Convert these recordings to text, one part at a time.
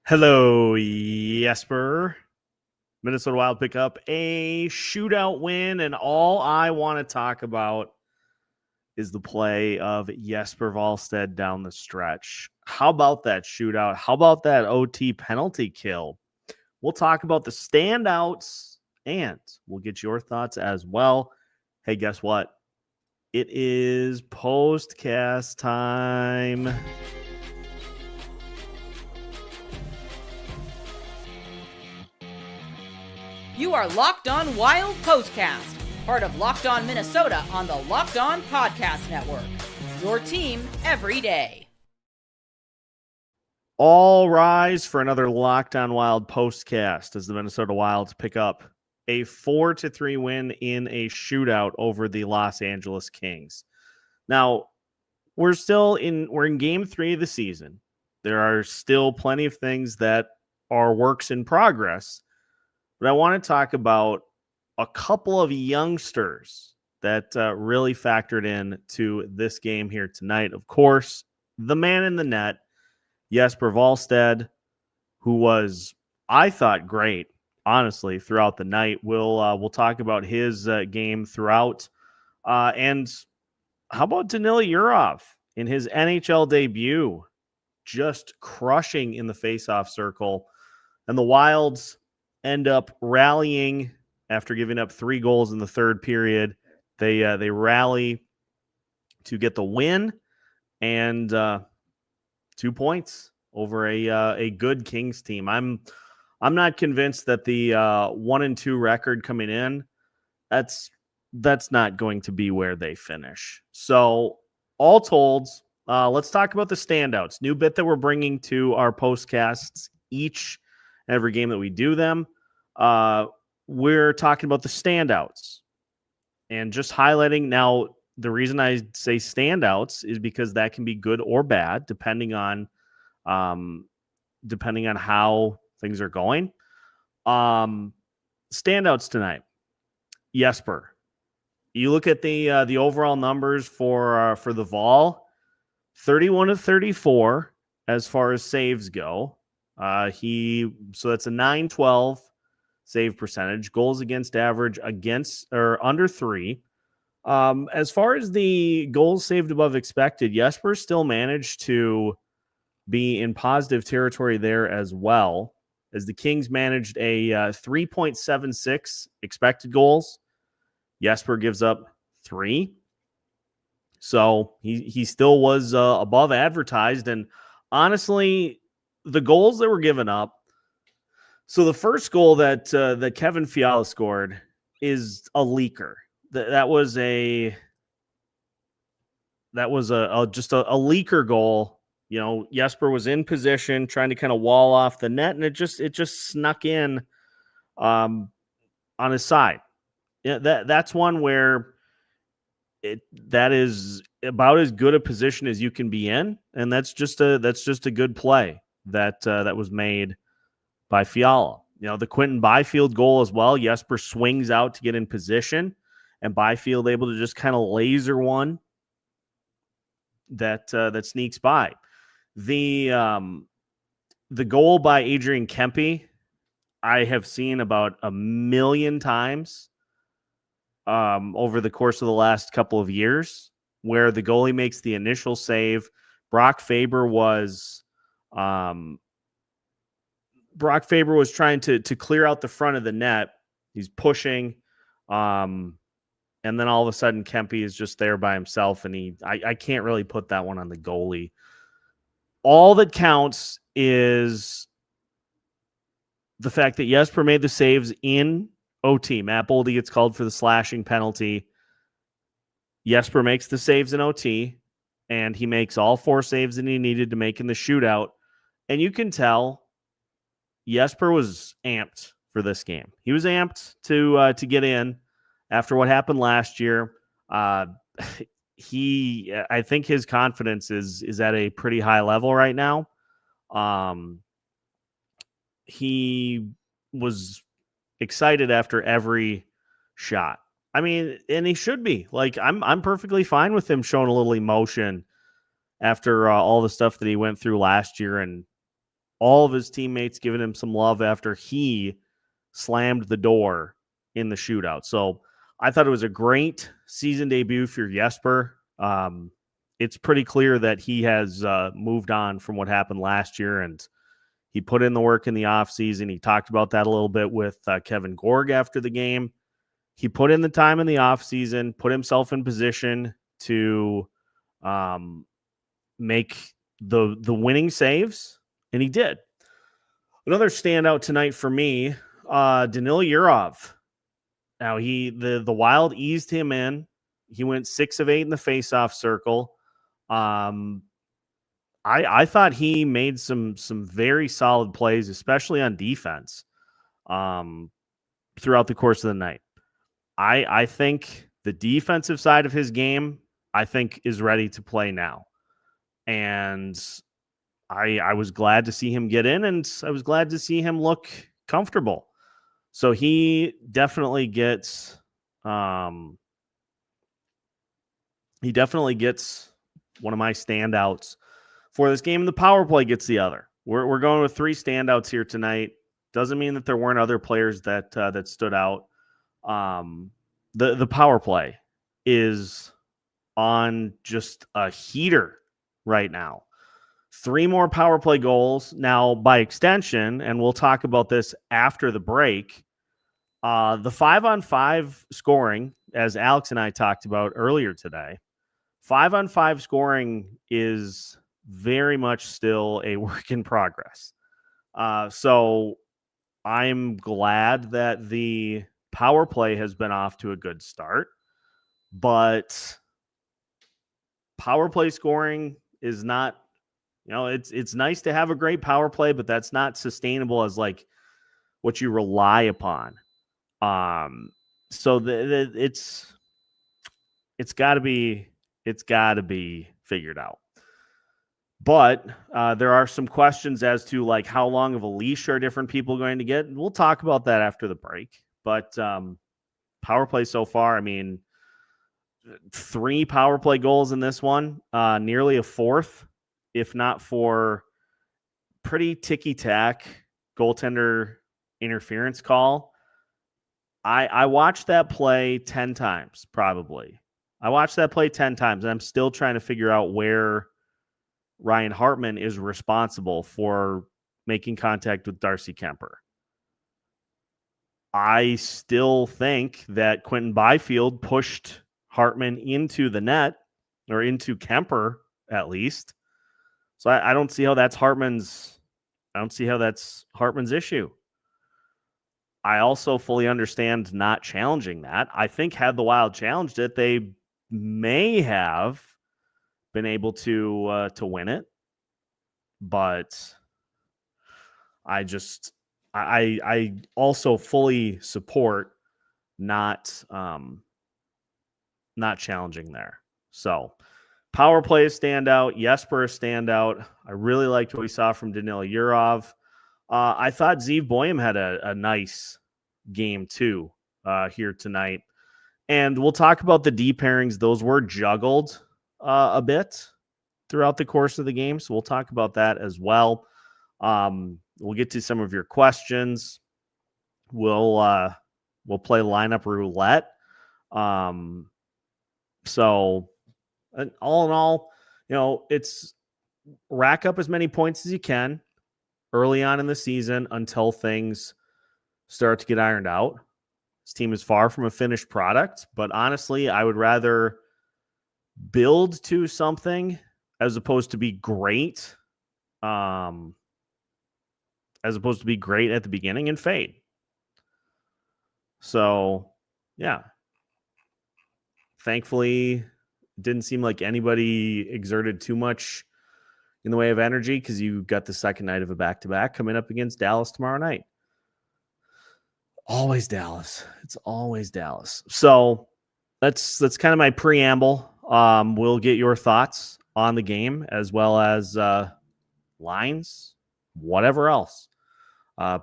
Hello, Jesper. Minnesota Wild pick up a shootout win, and all I want to talk about is the play of Jesper Wallstedt down the stretch. How about that shootout? How about that OT penalty kill? We'll talk about the standouts, and we'll get your thoughts as well. Hey, guess what? It is postcast time. You are Locked On Wild Postcast, part of Locked On Minnesota on the Locked On Podcast Network. Your team every day. All rise for another Locked On Wild postcast as the Minnesota Wilds pick up a 4-3 win in a shootout over the Los Angeles Kings. Now, we're in game 3 of the season. There are still plenty of things that are works in progress. But I want to talk about a couple of youngsters that really factored in to this game here tonight. Of course, the man in the net, Jesper Wallstedt, who was, I thought, great, honestly, throughout the night. We'll talk about his game throughout. And how about Danila Yurov in his NHL debut, just crushing in the faceoff circle. And the Wilds end up rallying after giving up 3 goals in the third period. They rally to get the win and 2 points over a good Kings team. I'm not convinced that the 1-2 record coming in that's not going to be where they finish. So all told, let's talk about the standouts. New bit that we're bringing to our postcasts each and every game that we do them. We're talking about the standouts and just highlighting. Now, the reason I say standouts is because that can be good or bad depending on how things are going. Standouts tonight. Jesper, you look at the overall numbers for the Vol, 31 of 34 as far as saves go. So that's a 912 save percentage, goals against average against or under 3. As far as the goals saved above expected, Jesper still managed to be in positive territory there as well, as the Kings managed a 3.76 expected goals. Jesper gives up 3. So he still was above advertised. And honestly, the goals that were given up, so the first goal that Kevin Fiala scored is a leaker. That was just a leaker goal. You know, Jesper was in position trying to kind of wall off the net, and it just snuck in on his side. Yeah, that's one where that is about as good a position as you can be in, and that's just a good play that was made by Fiala. You know, the Quinton Byfield goal as well. Jesper swings out to get in position, and Byfield able to just kind of laser one that sneaks by. The goal by Adrian Kempe, I have seen about 1,000,000 times over the course of the last couple of years, where the goalie makes the initial save. Brock Faber was trying to clear out the front of the net. He's pushing, and then all of a sudden Kempe is just there by himself, and I can't really put that one on the goalie. All that counts is the fact that Jesper made the saves in OT. Matt Boldy gets called for the slashing penalty. Jesper makes the saves in OT, and he makes all 4 saves that he needed to make in the shootout. And you can tell Jesper was amped for this game. He was amped to get in after what happened last year. I think his confidence is at a pretty high level right now. He was excited after every shot. I mean, and he should be. Like, I'm perfectly fine with him showing a little emotion after all the stuff that he went through last year, and all of his teammates giving him some love after he slammed the door in the shootout. So I thought it was a great season debut for Jesper. It's pretty clear that he has moved on from what happened last year, and he put in the work in the offseason. He talked about that a little bit with Kevin Gorg after the game. He put in the time in the offseason, put himself in position to make the winning saves, and he did. Another standout tonight for me, Danil Yurov. Now, the Wild eased him in. He went 6 of 8 in the faceoff circle. I thought he made some very solid plays, especially on defense, throughout the course of the night. I think the defensive side of his game, I think, is ready to play now. And I was glad to see him get in, and I was glad to see him look comfortable. So he definitely gets one of my standouts for this game. The power play gets the other. We're going with 3 standouts here tonight. Doesn't mean that there weren't other players that stood out. The power play is on just a heater right now. 3 more power play goals. Now, by extension, and we'll talk about this after the break, the 5-on-5 scoring, as Alex and I talked about earlier today, 5-on-5 scoring is very much still a work in progress. So I'm glad that the power play has been off to a good start, but power play scoring is not, it's nice to have a great power play, but that's not sustainable as like what you rely upon. So it's got to be figured out. But there are some questions as to like how long of a leash are different people going to get. We'll talk about that after the break. But power play so far, 3 power play goals in this one, nearly a 4th, if not for pretty ticky-tack goaltender interference call. I watched that play 10 times, probably. I watched that play 10 times, and I'm still trying to figure out where Ryan Hartman is responsible for making contact with Darcy Kemper. I still think that Quinton Byfield pushed Hartman into the net, or into Kemper at least. So I don't see how that's Hartman's issue. I also fully understand not challenging that. I think had the Wild challenged it, they may have been able to win it. But I also fully support not challenging there. So power play is standout. Jesper is standout. I really liked what we saw from Danil Yurov. I thought Zeev Boyum had a nice game too here tonight. And we'll talk about the D pairings. Those were juggled a bit throughout the course of the game. So we'll talk about that as well. We'll get to some of your questions. We'll play lineup roulette. So all in all, it's rack up as many points as you can early on in the season until things start to get ironed out. This team is far from a finished product, but honestly, I would rather build to something as opposed to be great. As opposed to be great at the beginning and fade. So, yeah. Thankfully, it didn't seem like anybody exerted too much in the way of energy because you got the second night of a back-to-back coming up against Dallas tomorrow night. Always Dallas. It's always Dallas. So that's kind of my preamble. We'll get your thoughts on the game as well as lines, whatever else.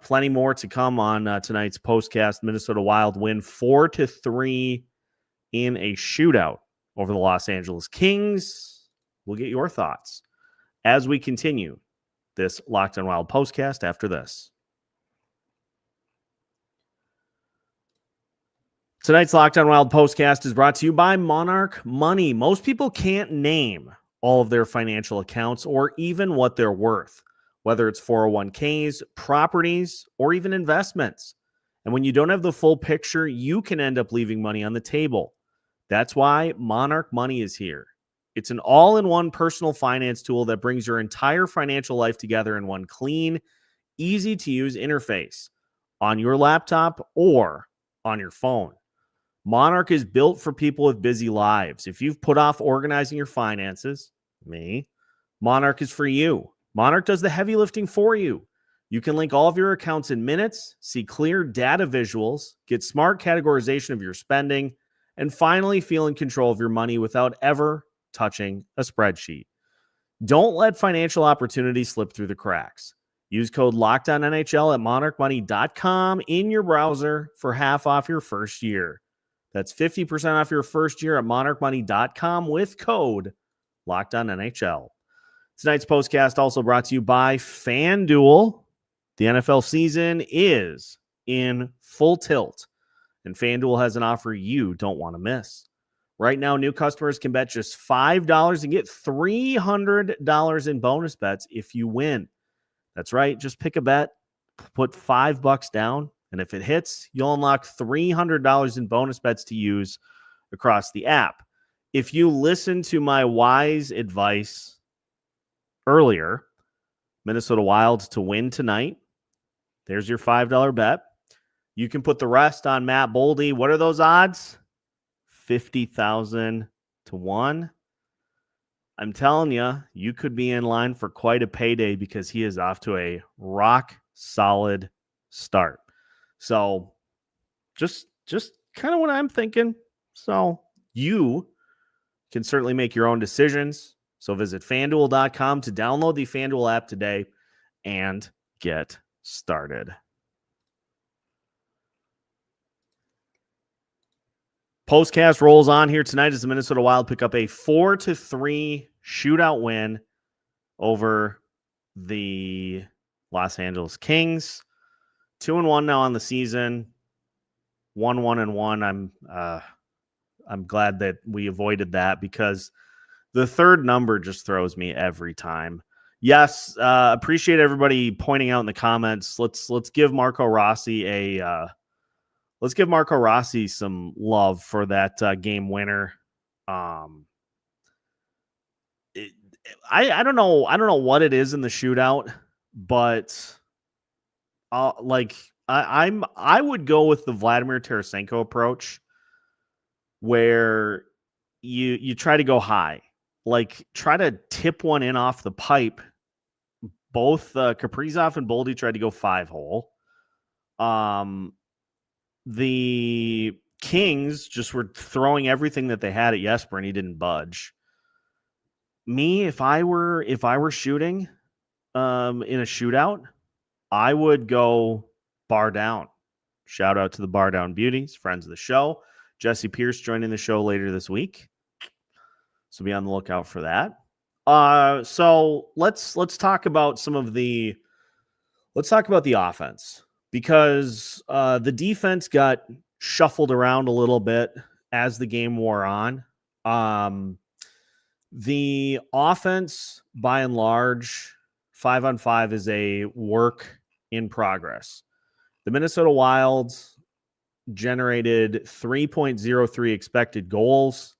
Plenty more to come on tonight's postcast. Minnesota Wild win 4-3 in a shootout over the Los Angeles Kings. We'll get your thoughts as we continue this Locked on Wild postcast after this. Tonight's Locked on Wild postcast is brought to you by Monarch Money. Most people can't name all of their financial accounts or even what they're worth, whether it's 401ks, properties, or even investments. And when you don't have the full picture, you can end up leaving money on the table. That's why Monarch Money is here. It's an all-in-one personal finance tool that brings your entire financial life together in one clean, easy-to-use interface on your laptop or on your phone. Monarch is built for people with busy lives. If you've put off organizing your finances, Monarch is for you. Monarch does the heavy lifting for you. You can link all of your accounts in minutes, see clear data visuals, get smart categorization of your spending, and finally feel in control of your money without ever touching a spreadsheet. Don't let financial opportunities slip through the cracks. Use code LOCKEDONNHL at monarchmoney.com in your browser for half off your first year. That's 50% off your first year at monarchmoney.com with code LOCKEDONNHL. Tonight's postcast also brought to you by FanDuel. The NFL season is in full tilt, and FanDuel has an offer you don't want to miss. Right now, new customers can bet just $5 and get $300 in bonus bets if you win. That's right. Just pick a bet, put $5 down, and if it hits, you'll unlock $300 in bonus bets to use across the app. If you listen to my wise advice earlier, Minnesota Wild to win tonight, there's your $5 bet. You can put the rest on Matt Boldy. What are those odds? 50,000 to 1. I'm telling you, you could be in line for quite a payday because he is off to a rock solid start. So just kind of what I'm thinking. So you can certainly make your own decisions. So visit FanDuel.com to download the FanDuel app today and get started. Postcast rolls on here tonight as the Minnesota Wild pick up a 4-3 shootout win over the Los Angeles Kings. 2-1 now on the season. 1-1-1. I'm glad that we avoided that because the third number just throws me every time. Yes, appreciate everybody pointing out in the comments. Let's give Marco Rossi some love for that game winner. I don't know what it is in the shootout, but I would go with the Vladimir Tarasenko approach, where you try to go high, like try to tip one in off the pipe. Both Kaprizov and Boldy tried to go 5-hole. The Kings just were throwing everything that they had at Jesper, and he didn't budge. Me, if I were shooting in a shootout, I would go bar down. Shout out to the Bar Down Beauties, friends of the show. Jesse Pierce joining the show later this week, so be on the lookout for that. So let's talk about the offense, because the defense got shuffled around a little bit as the game wore on. The offense, by and large, 5-on-5 is a work in progress. The Minnesota Wild generated 3.03 expected goals.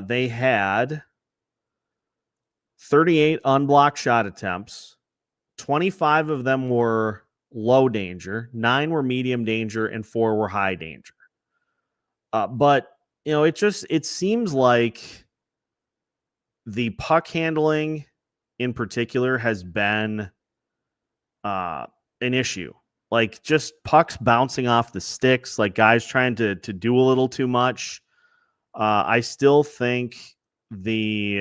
They had 38 unblocked shot attempts. 25 of them were low danger, 9 were medium danger, and 4 were high danger. But it seems like the puck handling in particular has been an issue. Like, just pucks bouncing off the sticks, like guys trying to do a little too much. I still think we're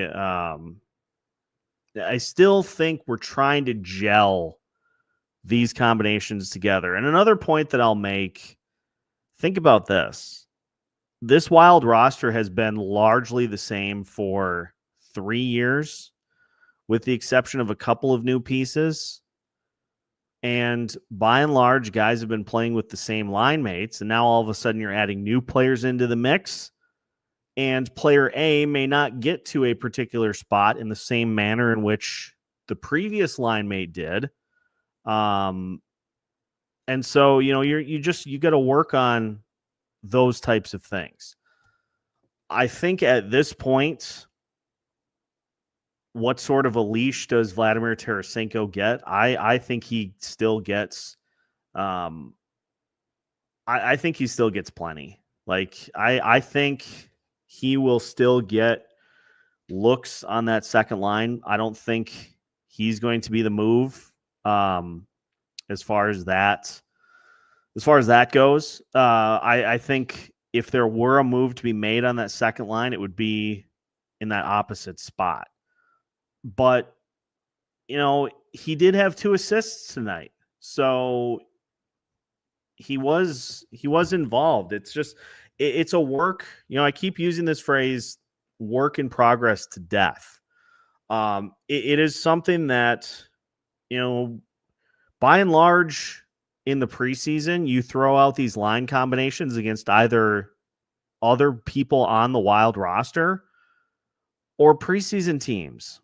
trying to gel these combinations together. And another point that I'll make, think about this. This Wild roster has been largely the same for 3 years, with the exception of a couple of new pieces. And by and large, guys have been playing with the same line mates. And now all of a sudden you're adding new players into the mix. And player A may not get to a particular spot in the same manner in which the previous line mate did. And so, you got to work on those types of things. I think at this point, what sort of a leash does Vladimir Tarasenko get? I think he still gets, I think he still gets plenty. Like, I think he will still get looks on that second line. I don't think he's going to be the move as far as that goes. I think if there were a move to be made on that second line, it would be in that opposite spot. But, he did have 2 assists tonight. So he was involved. It's just, it's a work. I keep using this phrase, work in progress to death. It is something that, by and large, in the preseason, you throw out these line combinations against either other people on the Wild roster or preseason teams.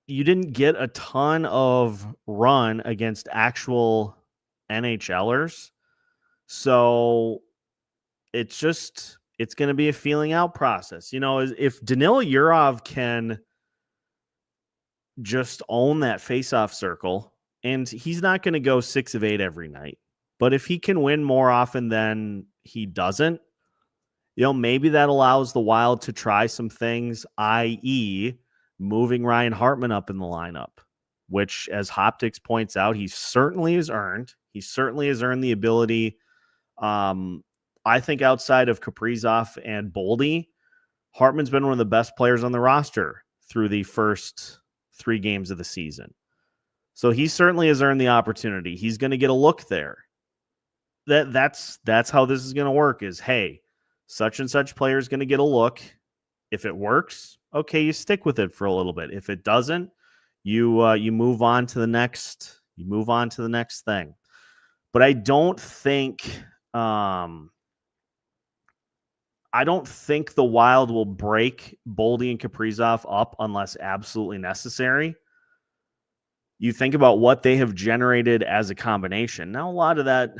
You didn't get a ton of run against actual NHLers. So it's going to be a feeling out process. If Danila Yurov can just own that faceoff circle, and he's not going to go 6 of 8 every night, but if he can win more often than he doesn't, maybe that allows the Wild to try some things, i.e., moving Ryan Hartman up in the lineup, which, as Hoptics points out, he certainly has earned. He certainly has earned the ability. I think outside of Kaprizov and Boldy, Hartman's been one of the best players on the roster through the first 3 games of the season. So he certainly has earned the opportunity. He's going to get a look there. That's how this is going to work is, hey, such and such player is going to get a look. If it works, okay, you stick with it for a little bit. If it doesn't, you move on to the next. You move on to the next thing. But I don't think the Wild will break Boldy and Kaprizov up unless absolutely necessary. You think about what they have generated as a combination. Now, a lot of that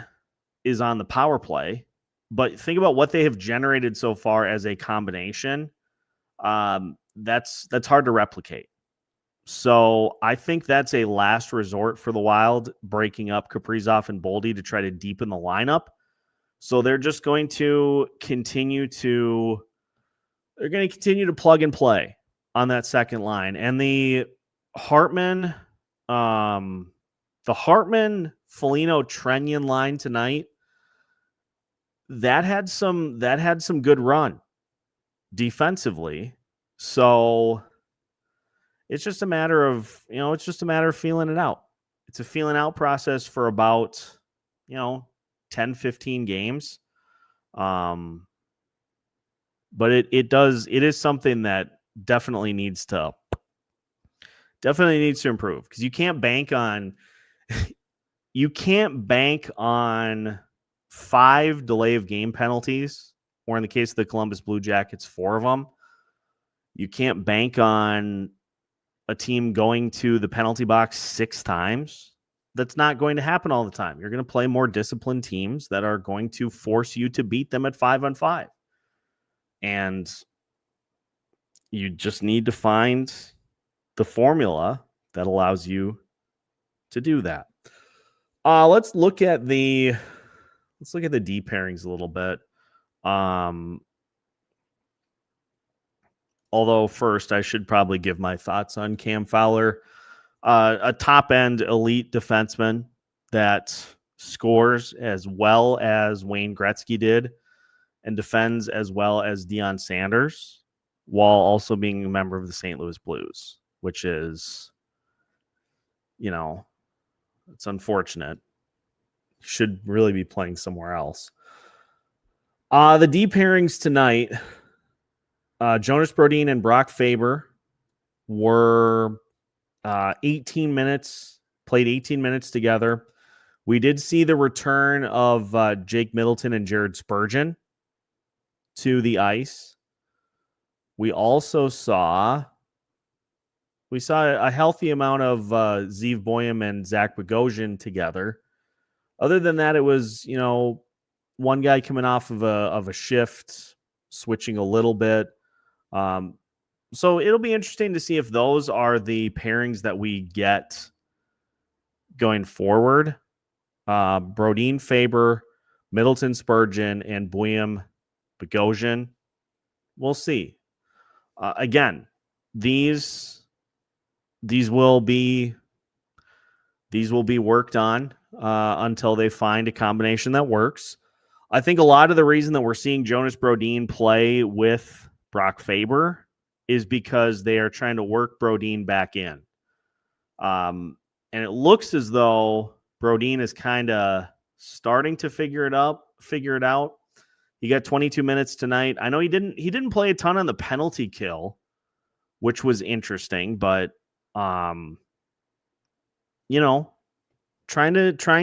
is on the power play, but think about what they have generated so far as a combination. That's hard to replicate. So I think that's a last resort for the Wild, breaking up Kaprizov and Boldy to try to deepen the lineup. So they're just going to continue to plug and play on that second line. And the Hartman, Foligno, Trenyan line tonight, that had some good run defensively. So it's just a matter of feeling it out. It's a feeling out process for about, 10, 15 games. But it is something that definitely needs to improve, because you can't bank on 5 delay of game penalties, or in the case of the Columbus Blue Jackets, 4 of them. You can't bank on a team going to the penalty box 6 times. That's not going to happen all the time. You're going to play more disciplined teams that are going to force you to beat them at 5-on-5. And you just need to find the formula that allows you to do that. Let's look at the D pairings a little bit. Although first, I should probably give my thoughts on Cam Fowler, a top-end elite defenseman that scores as well as Wayne Gretzky did and defends as well as Deion Sanders, while also being a member of the St. Louis Blues, which is, it's unfortunate. Should really be playing somewhere else. The D pairings tonight, Jonas Brodin and Brock Faber were 18 minutes, played 18 minutes together. We did see the return of Jake Middleton and Jared Spurgeon to the ice. We also saw a healthy amount of Zeev Boyum and Zach Bogosian together. Other than that, it was, one guy coming off of a shift, switching a little bit. So it'll be interesting to see if those are the pairings that we get going forward. Brodin, Faber, Middleton, Spurgeon, and Boyum, Bogosian. We'll see. Again, these will be worked on until they find a combination that works. I think a lot of the reason that we're seeing Jonas Brodin play with Brock Faber is because they are trying to work Brodin back in. And it looks as though Brodin is kind of starting to figure it out. He got 22 minutes tonight. I know he didn't play a ton on the penalty kill, which was interesting, but trying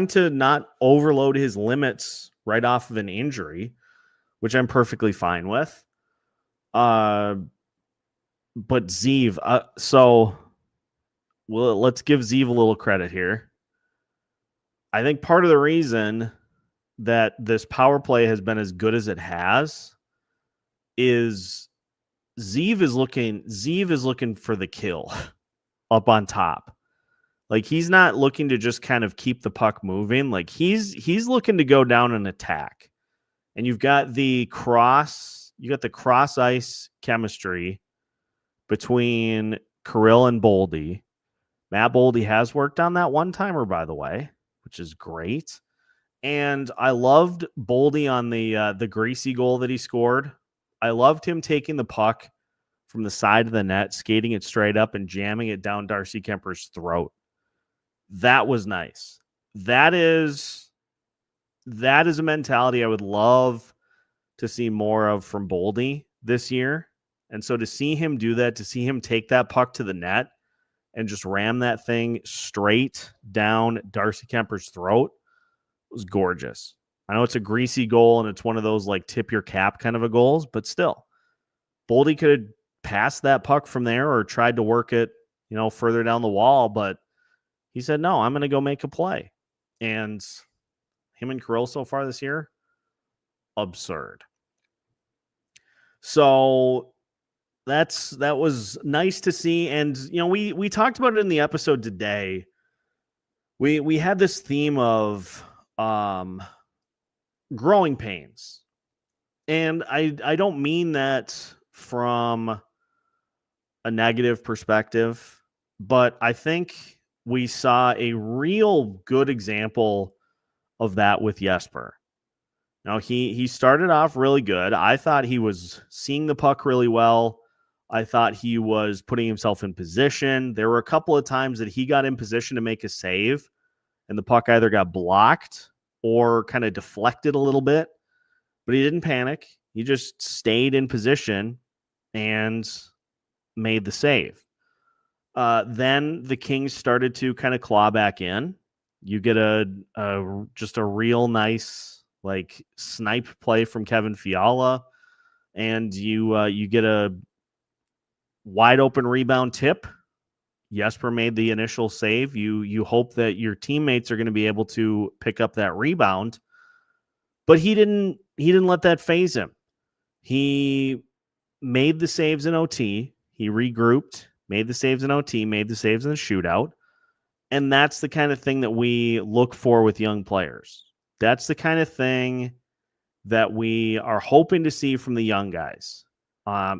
to not overload his limits right off of an injury, which I'm perfectly fine with. But Zeev, let's give Zeev a little credit here. I think part of the reason that this power play has been as good as it has is Zeev is looking for the kill up on top. Like, he's not looking to just kind of keep the puck moving. Like, he's looking to go down and attack. And you've got the cross ice chemistry between Kirill and Boldy. Matt Boldy has worked on that one-timer, by the way, which is great. And I loved Boldy on the greasy goal that he scored. I loved him taking the puck from the side of the net, skating it straight up and jamming it down Darcy Kemper's throat. That was nice. That is a mentality I would love to see more of from Boldy this year. And so to see him do that, to see him take that puck to the net and just ram that thing straight down Darcy Kemper's throat was gorgeous. I know it's a greasy goal and it's one of those like tip your cap kind of a goals, but still, Boldy could have passed that puck from there or tried to work it, further down the wall, but he said, no, I'm going to go make a play. And him and Kirill so far this year, absurd. So that was nice to see. And, we talked about it in the episode today. We had this theme of growing pains. And I don't mean that from a negative perspective, but I think we saw a real good example of that with Jesper. Now, he started off really good. I thought he was seeing the puck really well. I thought he was putting himself in position. There were a couple of times that he got in position to make a save, and the puck either got blocked or kind of deflected a little bit, but he didn't panic. He just stayed in position and made the save. Then the Kings started to kind of claw back in. You get just a real nice like snipe play from Kevin Fiala, and you get a wide open rebound tip. Jesper made the initial save. You hope that your teammates are going to be able to pick up that rebound, but he didn't let that faze him. He made the saves in OT. He regrouped, made the saves in OT, made the saves in the shootout. And that's the kind of thing that we look for with young players. That's the kind of thing that we are hoping to see from the young guys.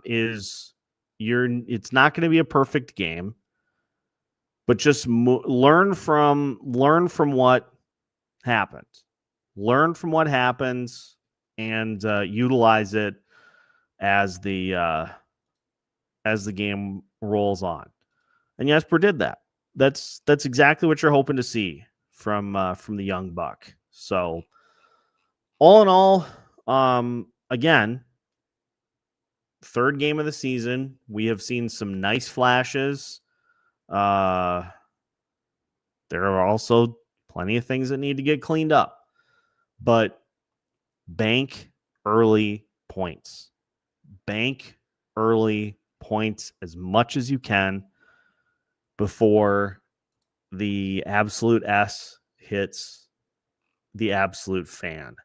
It's not going to be a perfect game, but just learn from what happened. Learn from what happens and utilize it as the game rolls on. And Jesper did that. That's exactly what you're hoping to see from the young buck. So all in all, again, third game of the season. We have seen some nice flashes. There are also plenty of things that need to get cleaned up. But bank early points. Bank early points as much as you can before the absolute S hits the absolute fan.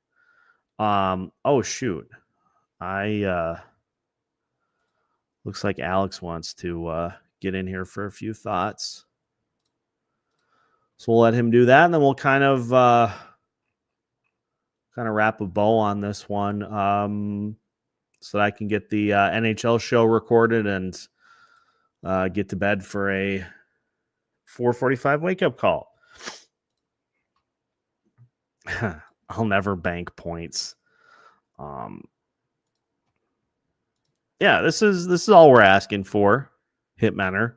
Oh shoot. Looks like Alex wants to get in here for a few thoughts. So we'll let him do that, and then we'll kind of wrap a bow on this one, so that I can get the NHL show recorded and get to bed for a 4:45 wake-up call. I'll never bank points. Yeah, this is all we're asking for, Hitmenner.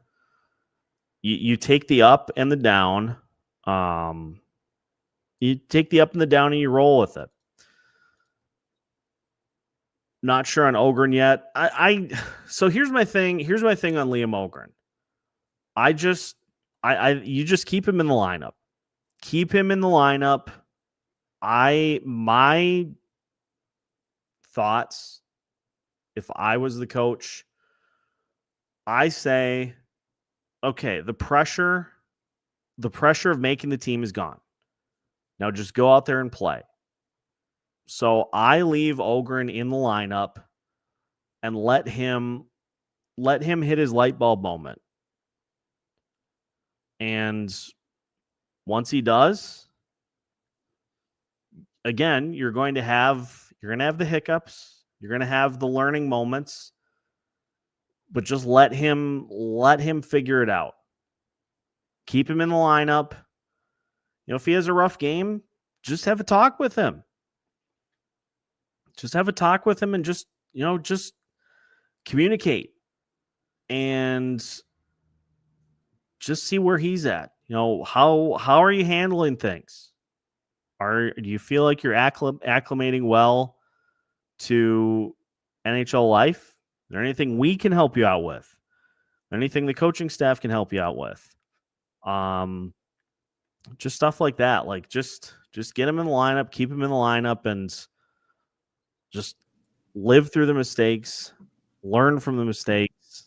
You take the up and the down. You take the up and the down and you roll with it. Not sure on Ogren yet. So here's my thing. Here's my thing on Liam Ogren. You just keep him in the lineup. Keep him in the lineup. My thoughts, if I was the coach, I say, okay, the pressure of making the team is gone. Now just go out there and play. So I leave Ogren in the lineup and let him hit his light bulb moment. And once he does, again, you're going to have the hiccups, you're going to have the learning moments, but just let him figure it out. Keep him in the lineup. If he has a rough game, just have a talk with him. Just have a talk with him and just communicate and just see where he's at. How are you handling things? Do you feel like you're acclimating well to NHL life? Is there anything we can help you out with? Anything the coaching staff can help you out with? Just stuff like that. Like just get him in the lineup, keep him in the lineup, and just live through the mistakes, learn from the mistakes,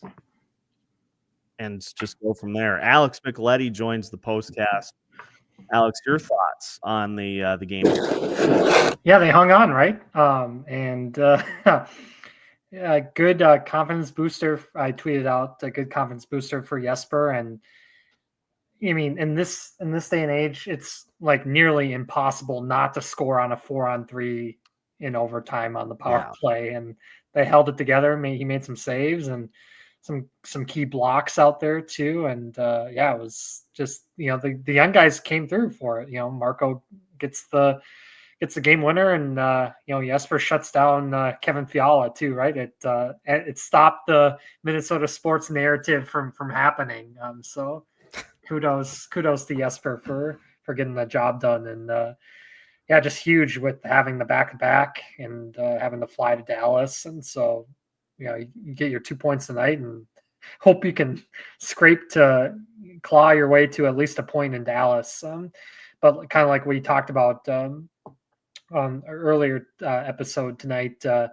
and just go from there. Alex Micheletti joins the postcast. Alex, your thoughts on the game here? Yeah, they hung on, right? Good confidence booster. I tweeted out a good confidence booster for Jesper, and I mean, in this day and age, it's like nearly impossible not to score on a 4-on-3 in overtime on the power play, and they held it together. He made some saves and some key blocks out there too, and it was just the young guys came through for it. Marco gets the game winner, and Jesper shuts down Kevin Fiala too, right? It stopped the Minnesota sports narrative from happening. So kudos to Jesper for getting the job done, and just huge with having the back-to-back and having to fly to Dallas, and so you get your 2 points tonight and hope you can claw your way to at least a point in Dallas. But kind of like we talked about on an earlier episode tonight, you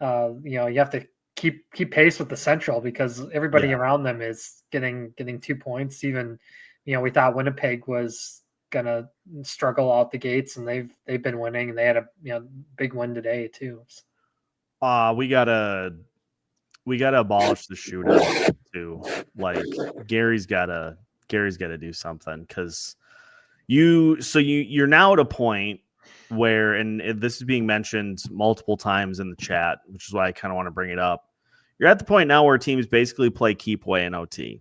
have to keep pace with the Central because everybody around them is getting 2 points. Even, we thought Winnipeg was gonna struggle out the gates, and they've been winning, and they had a big win today too. We gotta abolish the shootout too. Like Gary's gotta do something, because you're now at a point where, and this is being mentioned multiple times in the chat, which is why I kind of want to bring it up. You're at the point now where teams basically play keep away in OT,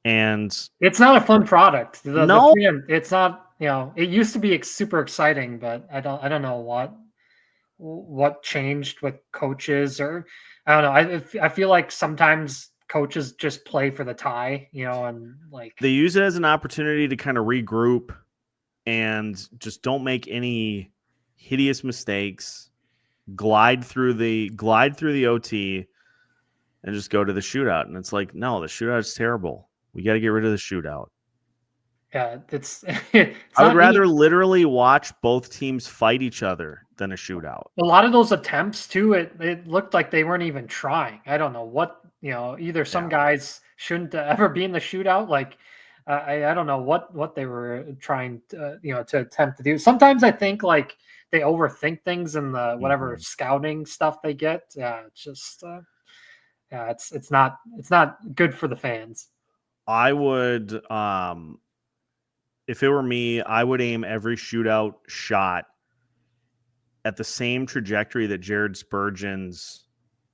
and it's not a fun product. No, it's not. It used to be super exciting, but I don't know what changed with coaches, or I don't know. I feel like sometimes coaches just play for the tie, and like they use it as an opportunity to kind of regroup and just don't make any hideous mistakes glide through the OT and just go to the shootout. And it's like, no, the shootout is terrible. We got to get rid of the shootout. Yeah, it's I would rather literally watch both teams fight each other than a shootout. A lot of those attempts too, it looked like they weren't even trying. I don't know what, either some guys shouldn't ever be in the shootout. Like, I don't know what they were trying to, to attempt to do. Sometimes I think like they overthink things in the whatever scouting stuff they get. It's just, it's not good for the fans. I would, if it were me, I would aim every shootout shot at the same trajectory that Jared Spurgeon's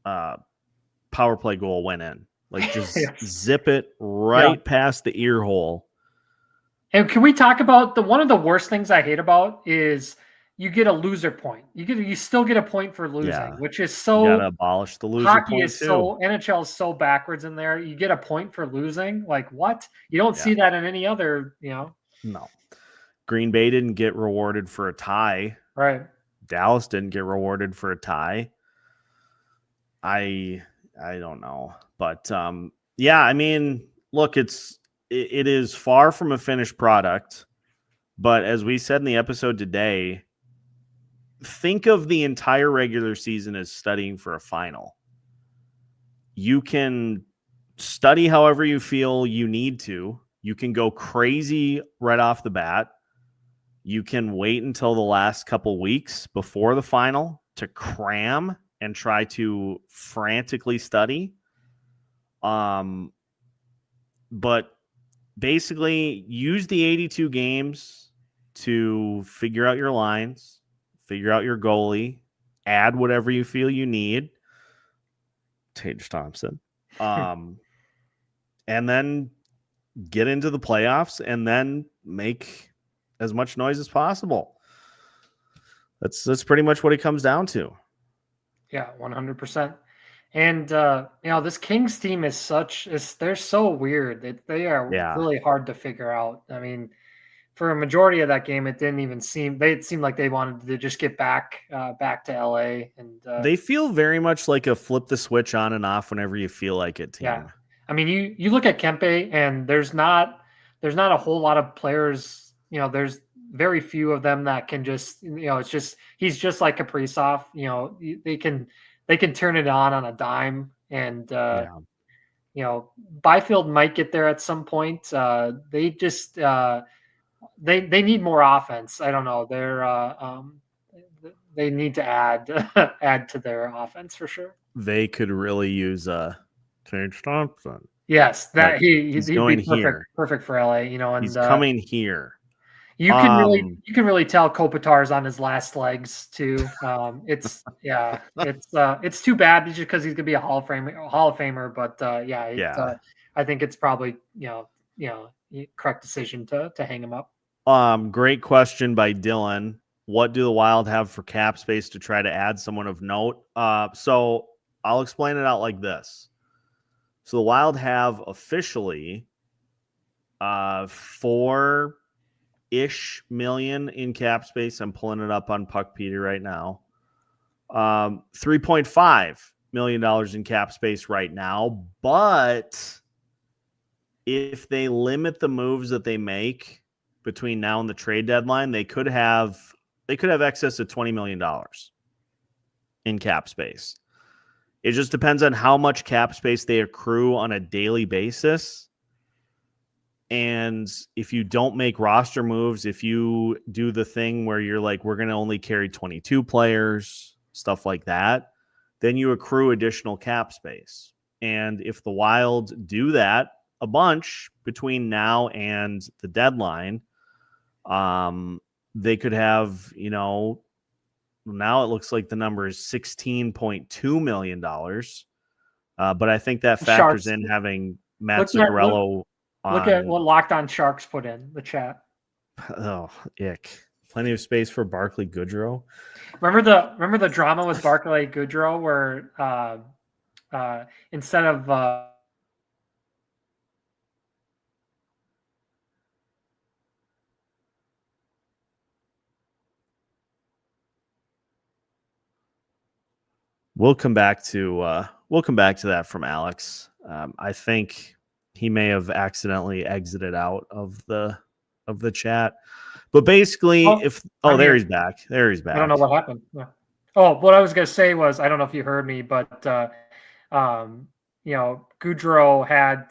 power play goal went in. Like, just zip it right past the ear hole. And can we talk about one of the worst things I hate about is you get a loser point. You still get a point for losing, which is so. You gotta abolish the loser hockey point is too. NHL is so backwards in there. You get a point for losing. Like, what? You don't see that in any other. No. Green Bay didn't get rewarded for a tie. Right. Dallas didn't get rewarded for a tie. I don't know, but I mean, look, it is far from a finished product, but as we said in the episode today, think of the entire regular season as studying for a final. You can study however you feel you need to. You can go crazy right off the bat. You can wait until the last couple weeks before the final to cram and try to frantically study. But basically use the 82 games to figure out your lines, figure out your goalie, add whatever you feel you need. Tage Thompson. And then get into the playoffs and then make as much noise as possible. That's pretty much what it comes down to. Yeah, 100%. And this Kings team they're so weird. They are really hard to figure out. I mean, for a majority of that game, it seemed like they wanted to just get back to LA, and they feel very much like a flip the switch on and off whenever you feel like it team. Yeah. I mean, you look at Kempe, and there's not a whole lot of players. There's very few of them that can just, it's just he's just like Kaprizov. They can turn it on a dime, and Byfield might get there at some point. They just they need more offense. I don't know. They need to add to their offense for sure. They could really use Tage Thompson. Yes, that he'd going be perfect for LA. And he's coming here. You can really tell Kopitar's on his last legs too. It's too bad just because he's gonna be a Hall of Famer. But I think it's probably correct decision to hang him up. Great question by Dylan. What do the Wild have for cap space to try to add someone of note? So I'll explain it out like this. So the Wild have officially $4 million in cap space. I'm pulling it up on Puckpedia right now. $3.5 million in cap space right now. But if they limit the moves that they make between now and the trade deadline, they could have excess of $20 million in cap space. It just depends on how much cap space they accrue on a daily basis. And if you don't make roster moves, if you do the thing where you're like, we're going to only carry 22 players, stuff like that, then you accrue additional cap space. And if the Wild do that a bunch between now and the deadline, they could have, now it looks like the number is $16.2 million. But I think that factors in having Matt Zuccarello. Look at what Locked On Sharks put in the chat. Oh, ick. Plenty of space for Barclay Goodrow. Remember the drama with Barclay Goodrow where instead of We'll come back to that from Alex. I think he may have accidentally exited out of the chat. But basically, there he's back. There he's back. I don't know what happened. Yeah. Oh, what I was gonna say was, I don't know if you heard me, but Goudreau had.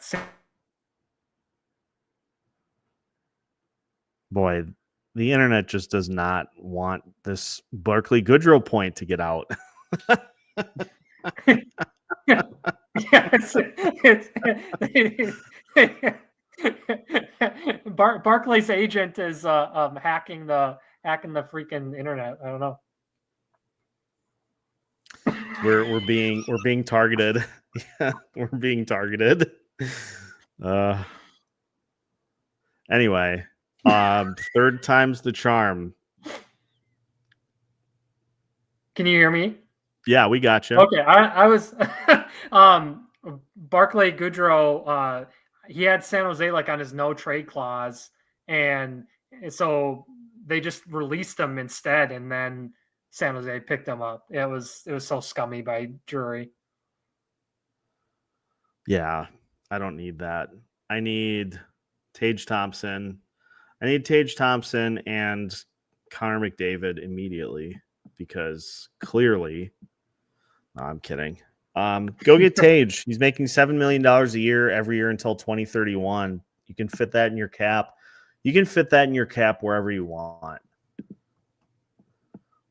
Boy, the internet just does not want this Barclay Goodrow point to get out. Barclay's agent is hacking the freaking internet. I don't know. We're being targeted. Yeah, we're being targeted. Anyway, third time's the charm. Can you hear me? Yeah, we got you. Okay, I was Barclay Goodrow. He had San Jose like on his no trade clause, and so they just released him instead, and then San Jose picked him up. It was so scummy by Drury. Yeah, I don't need that. I need Tage Thompson. I need Tage Thompson and Connor McDavid immediately, because clearly, no, I'm kidding. Go get Tage. He's making $7 million a year every year until 2031. You can fit that in your cap. You can fit that in your cap wherever you want.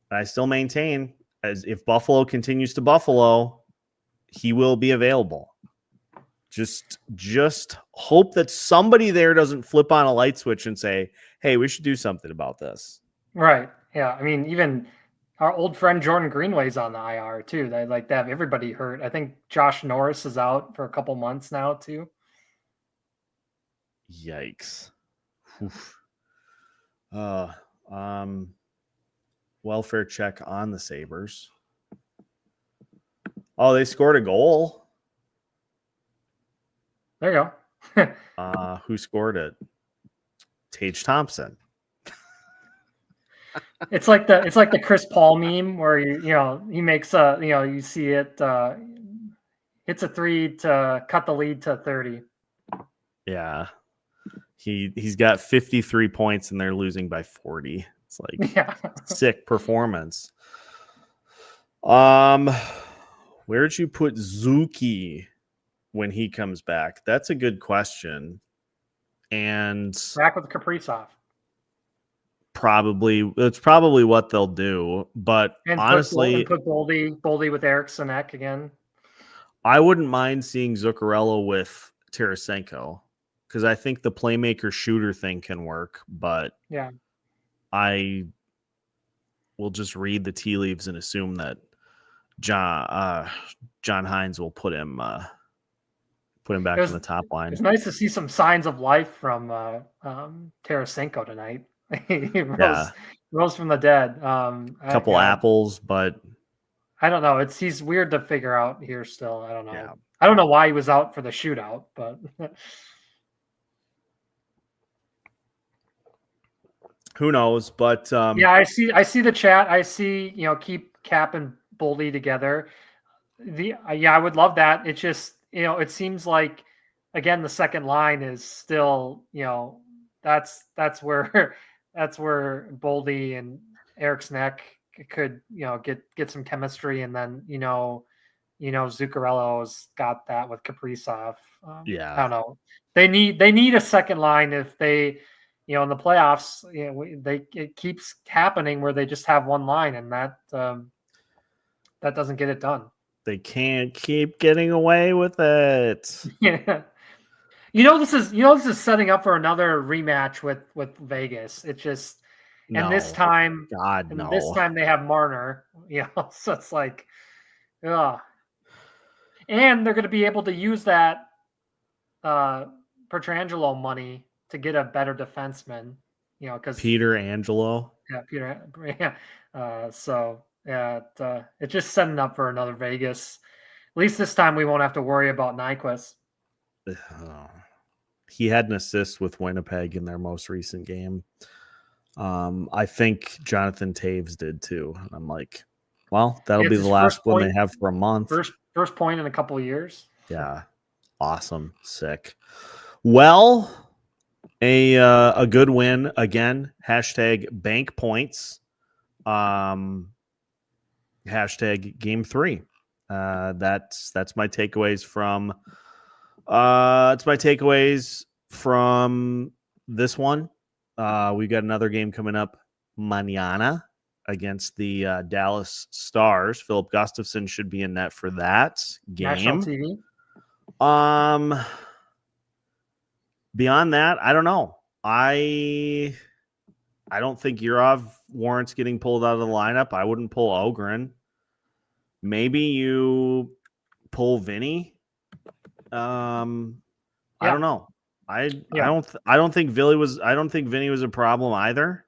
But I still maintain, as if Buffalo continues to Buffalo, he will be available. Just hope that somebody there doesn't flip on a light switch and say, hey, we should do something about this. Right. Yeah. I mean, even our old friend Jordan Greenway's on the IR too. They have everybody hurt. I think Josh Norris is out for a couple months now too. Yikes. Welfare check on the Sabres. Oh, they scored a goal. There you go. Who scored it? Tage Thompson. It's like the Chris Paul meme where he makes you see it hits a 3 to cut the lead to 30. Yeah. He's got 53 points and they're losing by 40. It's like sick performance. Where'd you put Zuki when he comes back? That's a good question. And back with Kaprizov. It's probably what they'll do. But and honestly, put Boldy with Eric Sinek again. I wouldn't mind seeing Zuccarello with Tarasenko, because I think the playmaker shooter thing can work. But yeah, I will just read the tea leaves and assume that John Hines will put him back in the top line. It's nice to see some signs of life from Tarasenko tonight. He rose from the dead. A couple apples, but I don't know. He's weird to figure out here still. I don't know. Yeah. I don't know why he was out for the shootout, but who knows? But I see the chat. I see, keep Cap and Boldy together. I would love that. It just, it seems like, again, the second line is still, that's where Boldy and Eric Sinek could, get some chemistry, and then, Zuccarello's got that with Kaprizov. I don't know. They need a second line if they, in the playoffs, it keeps happening where they just have one line, and that doesn't get it done. They can't keep getting away with it. Yeah. This is setting up for another rematch with Vegas. It just, and this time, this time they have Marner, so it's like, and they're going to be able to use that Pietrangelo money to get a better defenseman, because Peter Angelo. Yeah, Peter. Yeah. It's just setting up for another Vegas. At least this time we won't have to worry about Nyquist. He had an assist with Winnipeg in their most recent game. I think Jonathan Taves did too. I'm like, Well, that'll be It's the his last first one point. they have for a month. First point in a couple of years. Yeah. Awesome. Sick. Well, a good win again. Hashtag bank points. Hashtag game 3. That's my takeaways from it's my takeaways from this one. We've got another game coming up mañana against the Dallas Stars. Philip Gustafson should be in net for that National game. TV. Beyond that, I don't know. I don't think Yurov warrants getting pulled out of the lineup. I wouldn't pull Ogren. Maybe you pull Vinny. I don't know. I don't think Vinny was a problem either.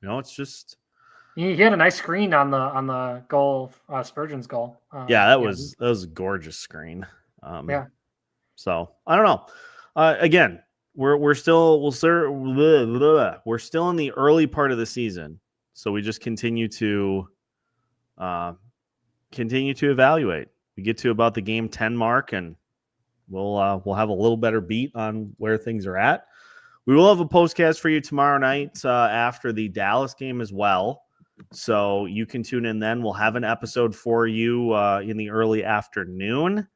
It's just He had a nice screen on the goal, Spurgeon's goal. that was a gorgeous screen. Yeah. So I don't know. Again, we're still in the early part of the season, so we just continue to evaluate. We get to about the game 10 mark, and we'll have a little better beat on where things are at. We will have a postcast for you tomorrow night after the Dallas game as well, so you can tune in then. We'll have an episode for you in the early afternoon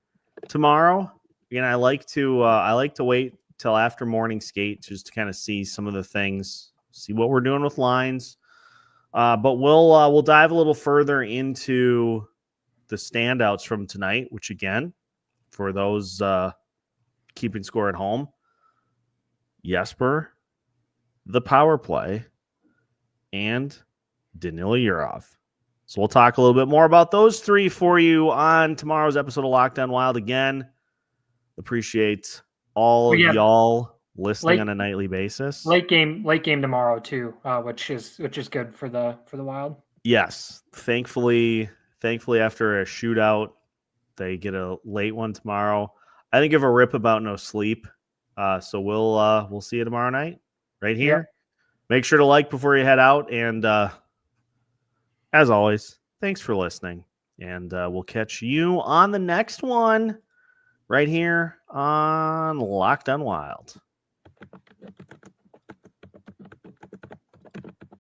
tomorrow. Again, I like to wait till after morning skate just to kind of see some of the things, see what we're doing with lines. But we'll dive a little further into the standouts from tonight, which again, for those keeping score at home, Jesper, the power play, and Danila Yurov. So we'll talk a little bit more about those three for you on tomorrow's episode of Lockdown Wild. Again, appreciate all of y'all listening on a nightly basis. Late game tomorrow too, which is good for the Wild. Yes, thankfully after a shootout, they get a late one tomorrow. I didn't give a rip about no sleep, so we'll see you tomorrow night right here. Yep. Make sure to like before you head out, and as always, thanks for listening, and we'll catch you on the next one right here on Lockdown Wild.